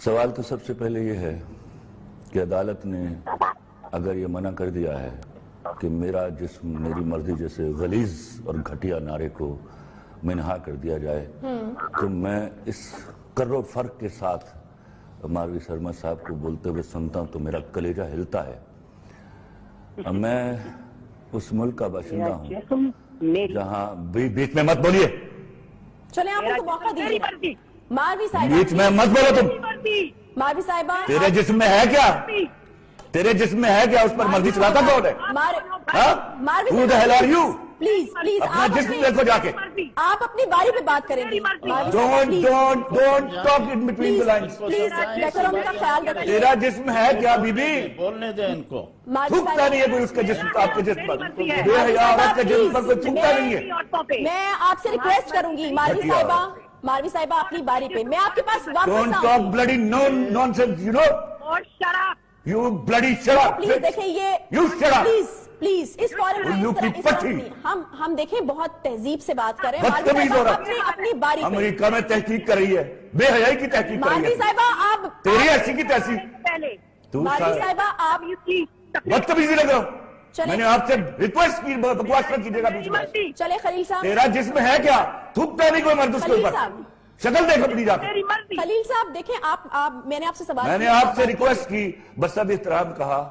سوال تو سب سے پہلے یہ ہے کہ عدالت نے اگر یہ منع کر دیا ہے کہ میرا جسم میری مرضی جیسے غلیظ اور گھٹیا نعرے کو منہا کر دیا جائے تو میں اس کر و فرق کے ساتھ ماروی سرما صاحب کو بولتے ہوئے سنتا ہوں تو میرا کلیجہ ہلتا ہے۔ میں اس ملک کا باشندہ ہوں جہاں بیچ میں مت بولیے، چلیں آپ ان کو موقع دیجیے۔ ماروی صاحبہ بیچ میں مت بولو تم۔ ماروی صاحبہ تیرے جسم میں ہے کیا؟ تیرے جسم میں ہے کیا؟ اس پر مرضی چلاتا کون ہے؟ Marvi Who the hell are you؟ Please please اپنا جسم دیکھو جا کے۔ آپ اپنی باری پہ بات کریں گے۔ Don't talk in between the lines۔ Please decorum کا خیال رکھیں۔ تیرا جسم ہے کیا بی بی؟ بولنے دیں ان کو۔ تھوکتا نہیں ہے کوئی اس کا جسم آپ کے جسم پر، بے حیا عورت کے جسم پر کوئی تھوکتا نہیں ہے۔ میں آپ سے ریکویسٹ کروں گی ماروی صاحبہ اپنی باری پہ، میں آپ کے پاس واپس Don't آؤں talk گی۔ bloody nonsense, you know؟ You bloody shut up! Please دیکھیں یہ You shut up! پلیز اس فورم الو کی پٹھی۔ ہم دیکھیں بہت تہذیب سے بات کر رہے ہیں۔ بدتمیز ماروی عورت صاحبہ اپنی باری پہ۔ امریکہ میں تحقیق کر رہی ہے، بے حیائی کی تحقیق کر رہی ماروی ہے، صاحبہ آپ تیری ایسی کی تحقیق۔ ماروی صاحبہ آپ بدتمیزی لگ رہا ہوں۔ میں نے آپ سے ریکویسٹ کی بکواس نہ کیجیے گا بیچ میں۔ چلے خلیل صاحب، تیرا جسم ہے کیا؟ تھوکتا نہیں کوئی مرد اس کے خلیل اوپر۔ صاحب، شکل دیکھ اپنی جا کے۔ خلیل صاحب دیکھیں میں نے آپ سے سوال میں نے آپ سے ریکویسٹ کی، بس اب احترام کہا،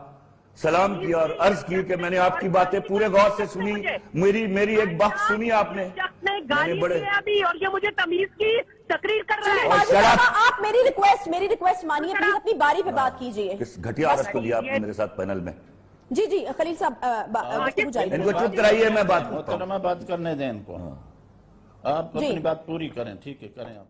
سلام کیا اور عرض کی کہ میں نے آپ کی باتیں پورے غور سے سنی، میری ایک بات سنی آپ نے، میں نے بڑے اور یہ مجھے تمیز کی تقریر کر رہا ہے۔ ماروی صاحبہ آپ میری ریکویسٹ مانیے، پلیز اپنی باری پہ بات کیجئے۔ کس گھٹیا عورت کو لیا آپ نے میرے ساتھ پینل میں؟ جی خلیل صاحب گفتگو جاری ان کو چپ کرائیے، میں بات کرتا ہوں۔ محترمہ بات کرنے دیں ان کو۔ آپ اپنی بات پوری کریں، ٹھیک ہے، کریں آپ۔